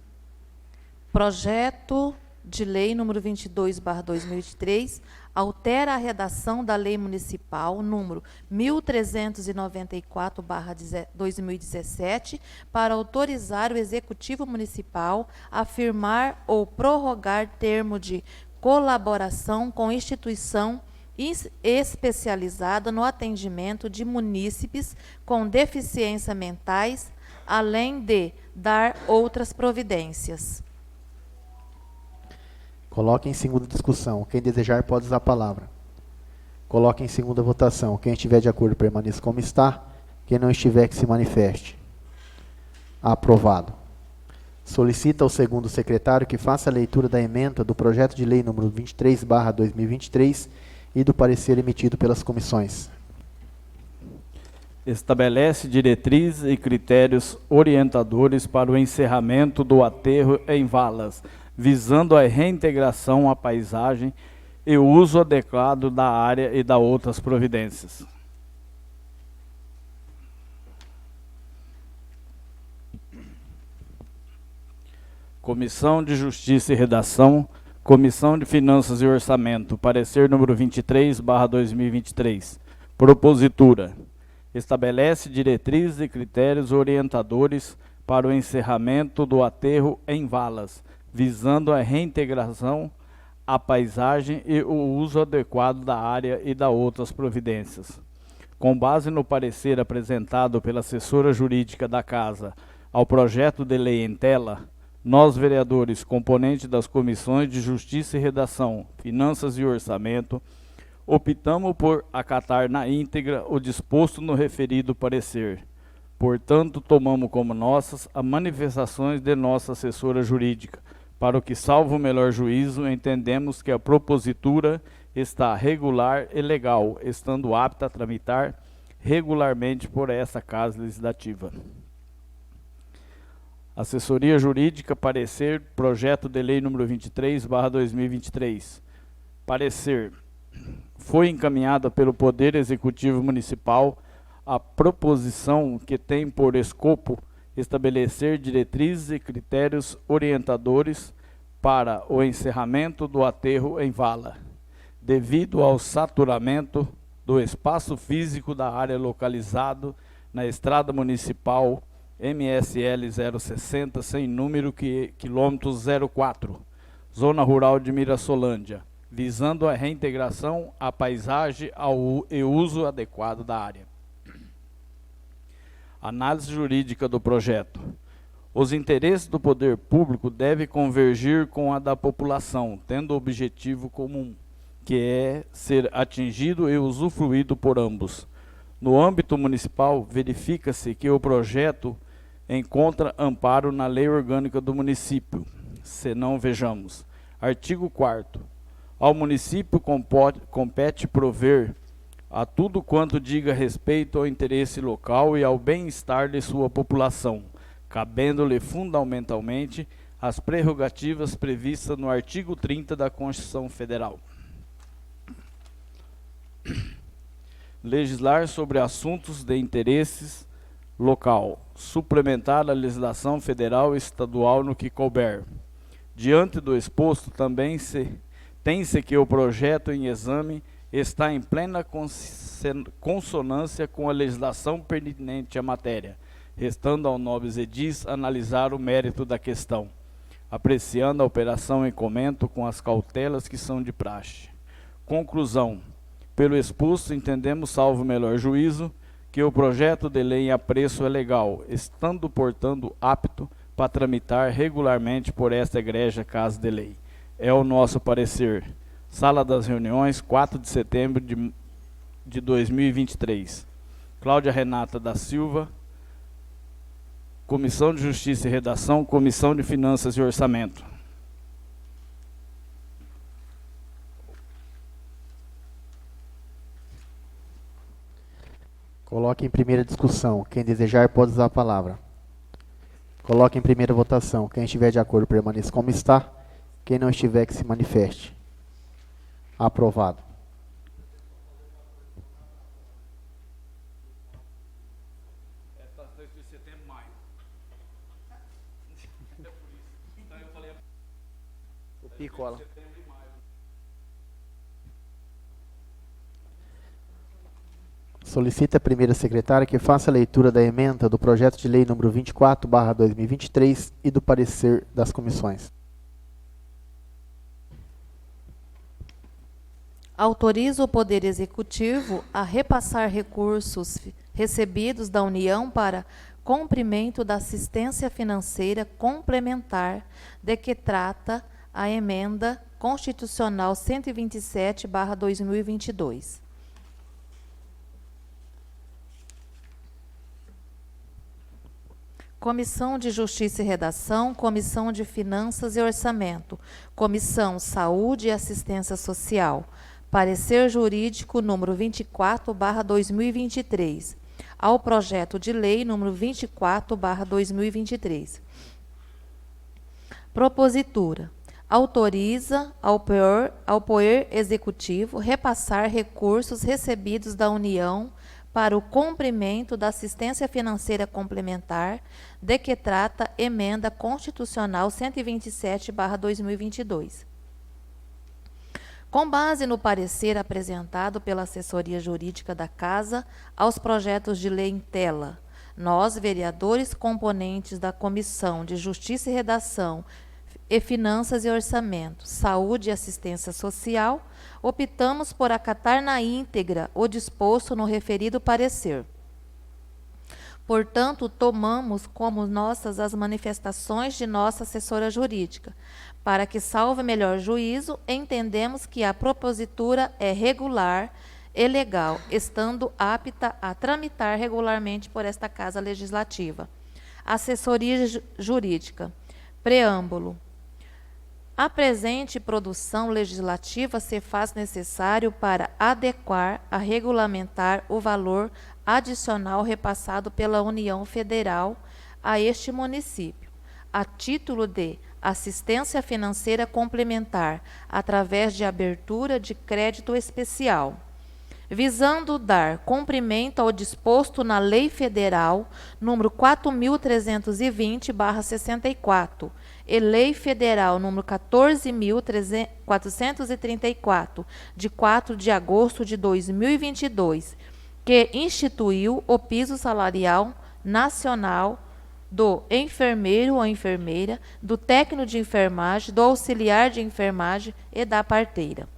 Projeto de lei número 22/2023 altera a redação da Lei Municipal número 1394/2017 para autorizar o Executivo Municipal a firmar ou prorrogar termo de colaboração com instituição especializada no atendimento de munícipes com deficiências mentais, além de dar outras providências. Coloque em segunda discussão. Quem desejar pode usar a palavra. Coloque em segunda votação. Quem estiver de acordo, permaneça como está. Quem não estiver, que se manifeste. Aprovado. Solicita ao segundo secretário que faça a leitura da ementa do projeto de lei número 23/2023 e do parecer emitido pelas comissões. Estabelece diretrizes e critérios orientadores para o encerramento do aterro em valas, visando a reintegração à paisagem e o uso adequado da área e da outras providências. Comissão de Justiça e Redação, Comissão de Finanças e Orçamento, parecer número 23/2023. Propositura. Estabelece diretrizes e critérios orientadores para o encerramento do aterro em valas, visando a reintegração à paisagem e o uso adequado da área e da outras providências. Com base no parecer apresentado pela assessora jurídica da Casa ao projeto de lei em tela, nós, vereadores, componentes das comissões de Justiça e Redação, Finanças e Orçamento, optamos por acatar na íntegra o disposto no referido parecer. Portanto, tomamos como nossas as manifestações de nossa assessora jurídica, para o que, salvo o melhor juízo, entendemos que a propositura está regular e legal, estando apta a tramitar regularmente por essa Casa Legislativa. Assessoria Jurídica, parecer, projeto de lei número 23/2023. Parecer. Foi encaminhada pelo Poder Executivo Municipal a proposição que tem por escopo estabelecer diretrizes e critérios orientadores para o encerramento do aterro em vala, devido ao saturamento do espaço físico da área localizado na Estrada Municipal MSL 060, sem número, quilômetro 04, Zona Rural de Mirassolândia, visando a reintegração à paisagem e uso adequado da área. Análise jurídica do projeto. Os interesses do poder público devem convergir com a da população, tendo o objetivo comum, que é ser atingido e usufruído por ambos. No âmbito municipal, verifica-se que o projeto encontra amparo na Lei Orgânica do Município. Se não, vejamos. Artigo 4º. Ao município compete prover a tudo quanto diga respeito ao interesse local e ao bem-estar de sua população, cabendo-lhe fundamentalmente as prerrogativas previstas no artigo 30 da Constituição Federal. Legislar sobre assuntos de interesses local, suplementar a legislação federal e estadual no que couber. Diante do exposto, também tem-se que o projeto em exame está em plena consonância com a legislação pertinente à matéria, restando ao nobres edis analisar o mérito da questão, apreciando a operação em comento com as cautelas que são de praxe. Conclusão. Pelo exposto, entendemos, salvo melhor juízo, que o projeto de lei em apreço é legal, estando, portanto, apto para tramitar regularmente por esta egrégia casa de lei. É o nosso parecer. Sala das Reuniões, 4 de setembro de 2023. Cláudia Renata da Silva, Comissão de Justiça e Redação, Comissão de Finanças e Orçamento. Coloque em primeira discussão. Quem desejar pode usar a palavra. Coloque em primeira votação. Quem estiver de acordo, permaneça como está. Quem não estiver, que se manifeste. Aprovado. O picola. Solicita a primeira secretária que faça a leitura da emenda do projeto de lei número 24/2023 e do parecer das comissões. Autoriza o Poder Executivo a repassar recursos recebidos da União para cumprimento da assistência financeira complementar, de que trata a emenda constitucional 127/2022. Comissão de Justiça e Redação, Comissão de Finanças e Orçamento, Comissão Saúde e Assistência Social. Parecer jurídico número 24/2023, ao projeto de lei número 24/2023. Propositura. Autoriza ao Poder Executivo repassar recursos recebidos da União para o cumprimento da assistência financeira complementar, de que trata emenda constitucional 127/2022. Com base no parecer apresentado pela assessoria jurídica da Casa aos projetos de lei em tela, nós, vereadores componentes da Comissão de Justiça e Redação e Finanças e Orçamento, Saúde e Assistência Social, optamos por acatar na íntegra o disposto no referido parecer. Portanto, tomamos como nossas as manifestações de nossa assessora jurídica. Para que salve melhor juízo, entendemos que a propositura é regular e legal, estando apta a tramitar regularmente por esta Casa Legislativa. Assessoria Jurídica. Preâmbulo. A presente produção legislativa se faz necessário para adequar a regulamentar o valor adicional repassado pela União Federal a este município, a título de assistência financeira complementar, através de abertura de crédito especial, visando dar cumprimento ao disposto na Lei Federal número 4.320/64 e Lei Federal número 14.434, de 4 de agosto de 2022, que instituiu o piso salarial nacional do enfermeiro ou enfermeira, do técnico de enfermagem, do auxiliar de enfermagem e da parteira.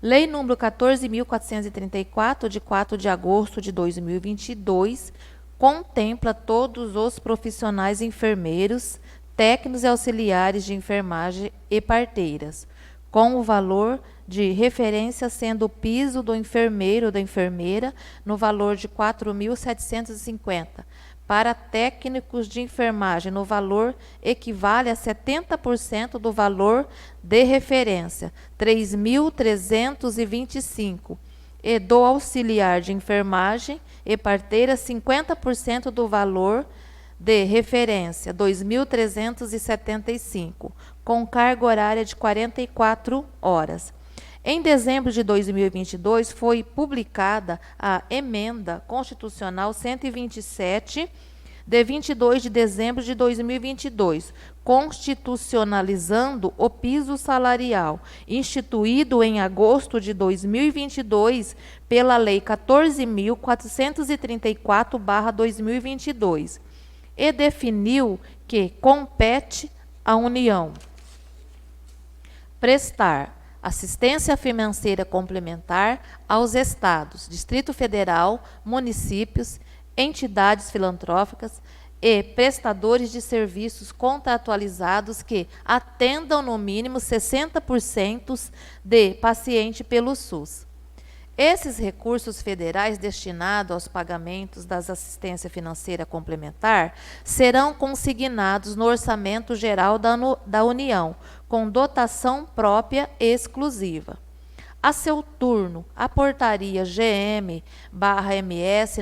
Lei número 14.434, de 4 de agosto de 2022, contempla todos os profissionais enfermeiros, técnicos e auxiliares de enfermagem e parteiras, com o valor de referência sendo o piso do enfermeiro ou da enfermeira no valor de R$ 4.750, para técnicos de enfermagem no valor equivale a 70% do valor de referência, R$ 3.325, e do auxiliar de enfermagem e parteira, 50% do valor de referência, R$ 2.375, com carga horária de 44 horas. Em dezembro de 2022, foi publicada a Emenda Constitucional 127, de 22 de dezembro de 2022, constitucionalizando o piso salarial, instituído em agosto de 2022 pela Lei 14.434/2022, e definiu que compete à União prestar assistência financeira complementar aos estados, Distrito Federal, municípios, entidades filantrópicas e prestadores de serviços contratualizados que atendam no mínimo 60% de paciente pelo SUS. Esses recursos federais destinados aos pagamentos das assistência financeira complementar serão consignados no Orçamento Geral da União, com dotação própria e exclusiva. A seu turno, a Portaria GM/MS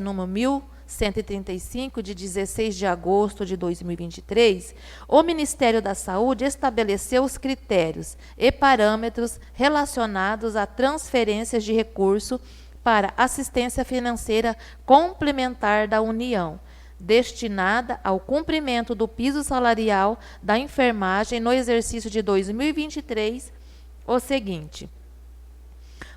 número 1135, de 16 de agosto de 2023, o Ministério da Saúde estabeleceu os critérios e parâmetros relacionados a transferências de recurso para assistência financeira complementar da União, destinada ao cumprimento do piso salarial da enfermagem no exercício de 2023, o seguinte.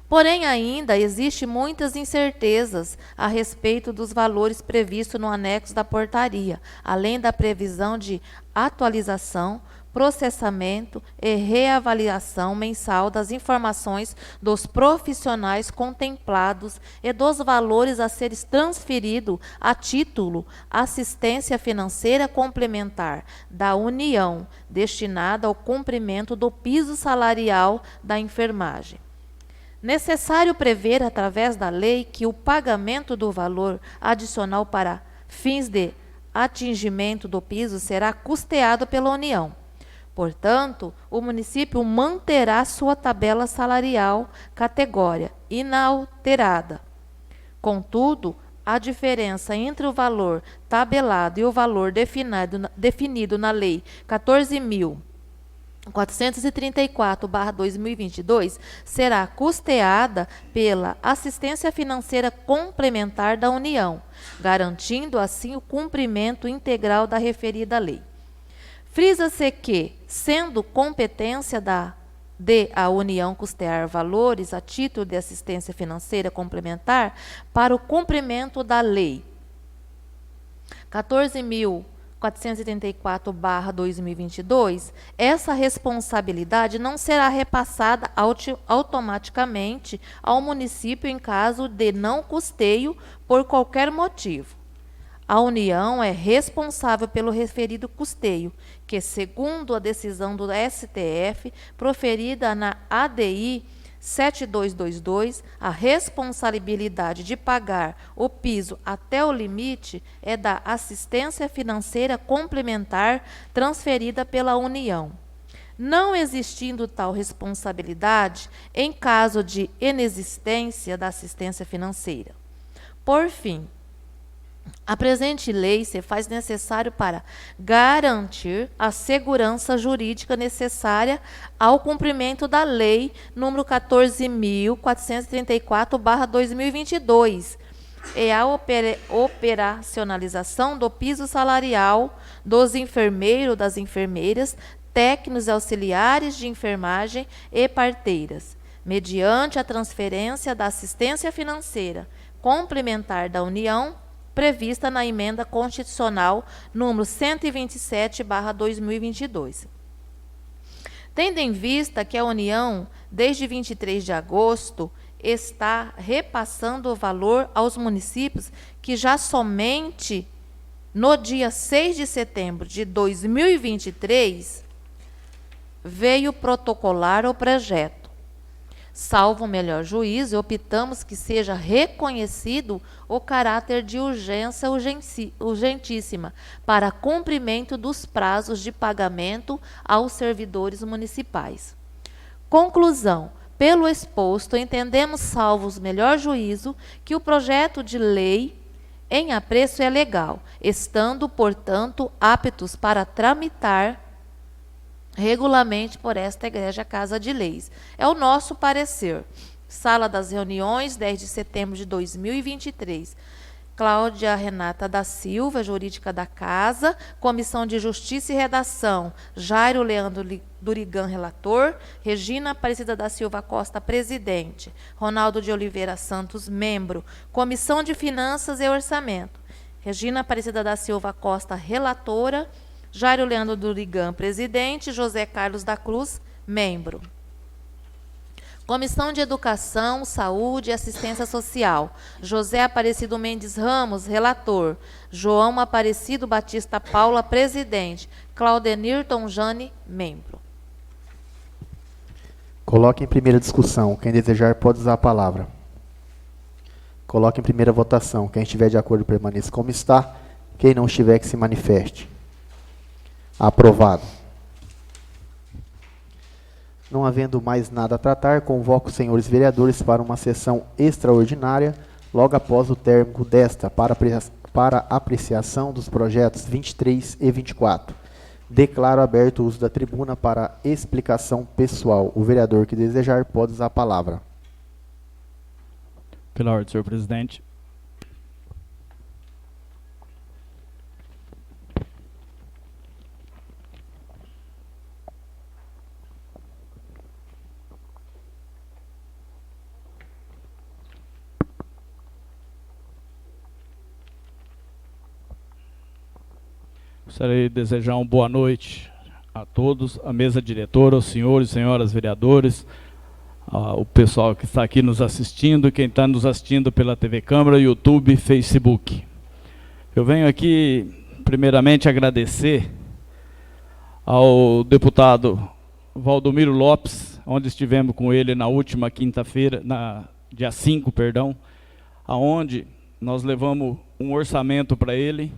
Porém, ainda existe muitas incertezas a respeito dos valores previstos no anexo da portaria, além da previsão de atualização, processamento e reavaliação mensal das informações dos profissionais contemplados e dos valores a serem transferidos a título assistência financeira complementar da União, destinada ao cumprimento do piso salarial da enfermagem. Necessário prever, através da lei, que o pagamento do valor adicional para fins de atingimento do piso será custeado pela União. Portanto, o município manterá sua tabela salarial categoria inalterada. Contudo, a diferença entre o valor tabelado e o valor definido na Lei 14.434/2022 será custeada pela assistência financeira complementar da União, garantindo assim o cumprimento integral da referida lei. Frisa-se que, sendo competência de a União custear valores a título de assistência financeira complementar para o cumprimento da Lei 14.434/2022, essa responsabilidade não será repassada automaticamente ao município em caso de não custeio por qualquer motivo. A União é responsável pelo referido custeio, que, segundo a decisão do STF, proferida na ADI 7222, a responsabilidade de pagar o piso até o limite é da assistência financeira complementar transferida pela União. Não existindo tal responsabilidade em caso de inexistência da assistência financeira. Por fim, a presente lei se faz necessário para garantir a segurança jurídica necessária ao cumprimento da Lei nº 14.434/2022 e a operacionalização do piso salarial dos enfermeiros, das enfermeiras, técnicos auxiliares de enfermagem e parteiras, mediante a transferência da assistência financeira complementar da União, prevista na Emenda Constitucional número 127/2022. Tendo em vista que a União, desde 23 de agosto, está repassando o valor aos municípios que já somente no dia 6 de setembro de 2023 veio protocolar o projeto. Salvo o melhor juízo, optamos que seja reconhecido o caráter de urgência urgentíssima para cumprimento dos prazos de pagamento aos servidores municipais. Conclusão. Pelo exposto, entendemos, salvo o melhor juízo, que o projeto de lei em apreço é legal, estando, portanto, aptos para tramitar regularmente por esta Egrégia Casa de Leis. É o nosso parecer. Sala das Reuniões, 10 de setembro de 2023. Cláudia Renata da Silva, jurídica da Casa. Comissão de Justiça e Redação, Jairo Leandro Durigan, relator. Regina Aparecida da Silva Costa, presidente. Ronaldo de Oliveira Santos, membro. Comissão de Finanças e Orçamento, Regina Aparecida da Silva Costa, relatora. Jairo Leandro Durigan, presidente. José Carlos da Cruz, membro. Comissão de Educação, Saúde e Assistência Social, José Aparecido Mendes Ramos, relator. João Aparecido Batista Paula, presidente. Claudenir Jane, membro. Coloque em primeira discussão. Quem desejar pode usar a palavra. Coloque em primeira votação. Quem estiver de acordo permaneça como está. Quem não estiver, que se manifeste. Aprovado. Não havendo mais nada a tratar, convoco os senhores vereadores para uma sessão extraordinária, logo após o término desta, para apreciação dos projetos 23 e 24. Declaro aberto o uso da tribuna para explicação pessoal. O vereador que desejar pode usar a palavra. Pela ordem, senhor presidente. Gostaria de desejar uma boa noite a todos, a mesa diretora, aos senhores e senhoras vereadores, o pessoal que está aqui nos assistindo, quem está nos assistindo pela TV Câmara, YouTube, Facebook. Eu venho aqui, primeiramente, agradecer ao deputado Valdomiro Lopes, onde estivemos com ele na última quinta-feira, dia 5, aonde nós levamos um orçamento para ele,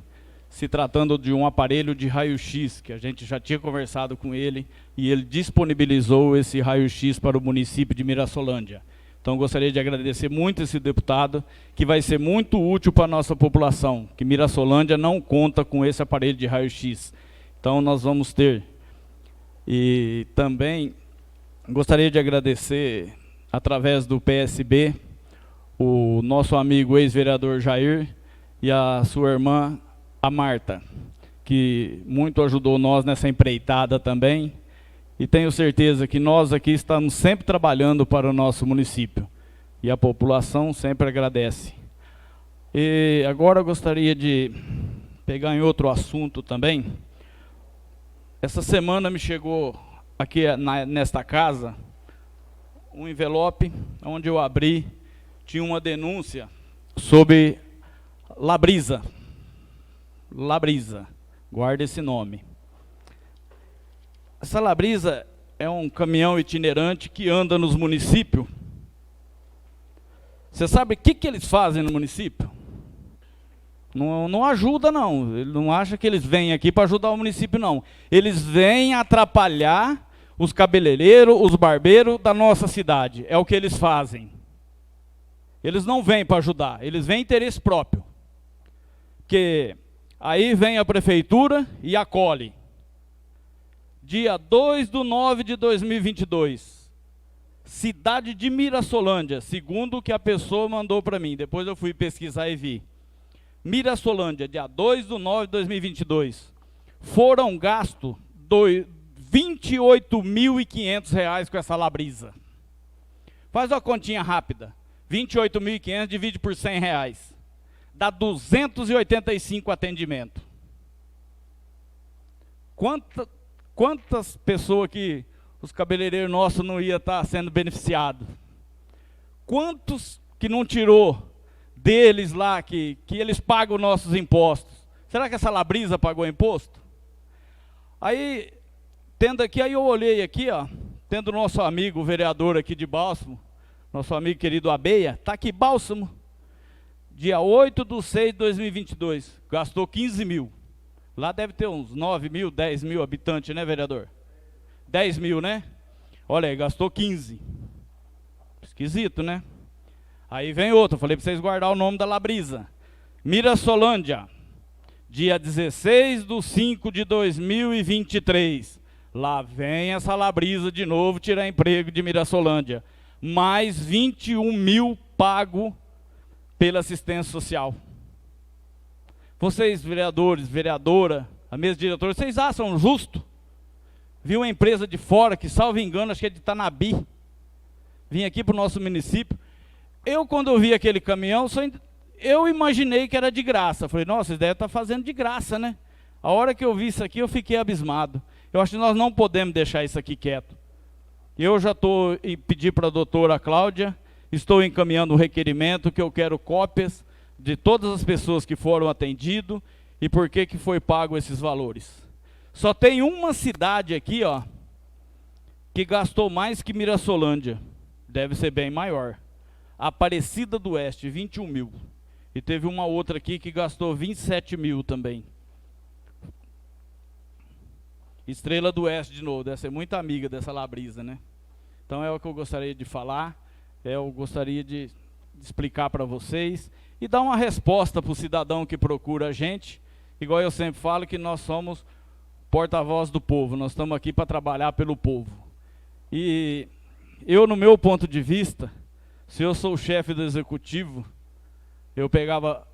se tratando de um aparelho de raio-x, que a gente já tinha conversado com ele, e ele disponibilizou esse raio-x para o município de Mirassolândia. Então, gostaria de agradecer muito esse deputado, que vai ser muito útil para a nossa população, que Mirassolândia não conta com esse aparelho de raio-x. Então, nós vamos ter. E também gostaria de agradecer, através do PSB, o nosso amigo ex-vereador Jair e a sua irmã, a Marta, que muito ajudou nós nessa empreitada também, e tenho certeza que nós aqui estamos sempre trabalhando para o nosso município, e a população sempre agradece. E agora eu gostaria de pegar em outro assunto também. Essa semana me chegou aqui nesta casa um envelope, onde eu abri, tinha uma denúncia sobre Labrisa. Labrisa, guarda esse nome. Essa Labrisa é um caminhão itinerante que anda nos municípios. Você sabe o que eles fazem no município? Não ajuda, não. Ele não acha que eles vêm aqui para ajudar o município, não. Eles vêm atrapalhar os cabeleireiros, os barbeiros da nossa cidade. É o que eles fazem. Eles não vêm para ajudar, eles vêm em interesse próprio. Porque aí vem a prefeitura e acolhe. Dia 2/9/2022, cidade de Mirassolândia, segundo o que a pessoa mandou para mim. Depois eu fui pesquisar e vi. Mirassolândia, dia 2/9/2022, foram gastos R$ 28.500 com essa Labrisa. Faz uma continha rápida. 28.500 divide por R$ 100. Dá 285 atendimentos. Quantas pessoas que os cabeleireiros nossos não iam estar sendo beneficiados? Quantos que não tirou deles lá, que eles pagam nossos impostos? Será que essa Labrisa pagou imposto? Aí, tendo aqui, aí eu olhei aqui, ó, tendo o nosso amigo, o vereador aqui de Bálsamo, nosso amigo querido Abeia, está aqui Bálsamo, dia 8/6/2022, gastou 15 mil. Lá deve ter uns 9 mil, 10 mil habitantes, né, vereador? 10 mil, né? Olha aí, gastou 15. Esquisito, né? Aí vem outro, falei para vocês guardar o nome da Labrisa. Mirassolândia, dia 16/5/2023. Lá vem essa Labrisa de novo tirar emprego de Mirassolândia. Mais 21 mil pago pela assistência social. Vocês, vereadores, vereadora, a mesa diretora, vocês acham justo? Viu uma empresa de fora, que salvo engano, acho que é de Tanabi, vim aqui para o nosso município. Eu, quando eu vi aquele caminhão, eu imaginei que era de graça. Falei, nossa, eles devem estar fazendo de graça, né? A hora que eu vi isso aqui, eu fiquei abismado. Eu acho que nós não podemos deixar isso aqui quieto. Eu já estou pedindo para a doutora Cláudia, estou encaminhando um requerimento que eu quero cópias de todas as pessoas que foram atendidas e por que foi pago esses valores. Só tem uma cidade aqui, ó, que gastou mais que Mirassolândia. Deve ser bem maior. Aparecida do Oeste, 21 mil. E teve uma outra aqui que gastou 27 mil também. Estrela do Oeste de novo, deve ser muito amiga dessa Labrisa, né? Então é o que eu gostaria de falar, eu gostaria de explicar para vocês e dar uma resposta para o cidadão que procura a gente, igual eu sempre falo que nós somos porta-voz do povo, nós estamos aqui para trabalhar pelo povo. E eu, no meu ponto de vista, se eu sou o chefe do executivo, eu pegava,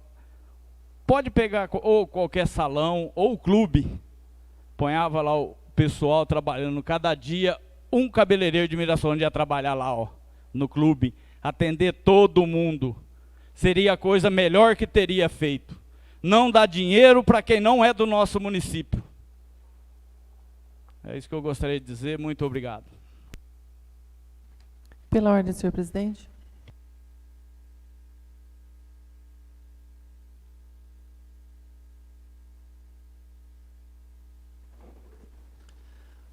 pode pegar ou qualquer salão ou clube, ponhava lá o pessoal trabalhando, cada dia um cabeleireiro de Mirassolândia ia trabalhar lá, ó, no clube, atender todo mundo. Seria a coisa melhor que teria feito. Não dar dinheiro para quem não é do nosso município. É isso que eu gostaria de dizer. Muito obrigado. Pela ordem, senhor presidente.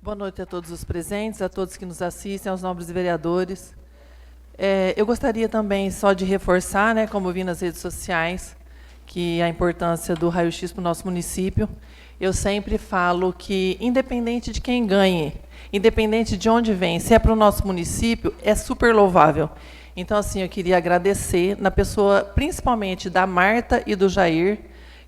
Boa noite a todos os presentes, a todos que nos assistem, aos nobres vereadores. Eu gostaria também só de reforçar, né, como vi nas redes sociais, que a importância do raio-x para o nosso município. Eu sempre falo que, independente de quem ganhe, independente de onde vem, se é para o nosso município, é super louvável. Então, assim, eu queria agradecer, na pessoa principalmente da Marta e do Jair,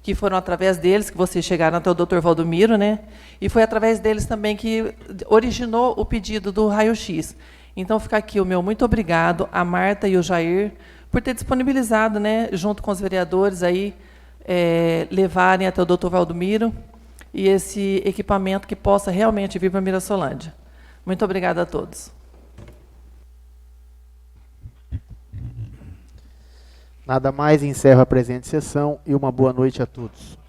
que foram através deles que vocês chegaram até o Dr. Valdomiro, né? E foi através deles também que originou o pedido do raio-x. Então, fica aqui o meu muito obrigado a Marta e o Jair por ter disponibilizado, né, junto com os vereadores, aí, levarem até o Dr. Valdomiro e esse equipamento que possa realmente vir para Mirassolândia. Muito obrigada a todos. Nada mais, encerro a presente sessão e uma boa noite a todos.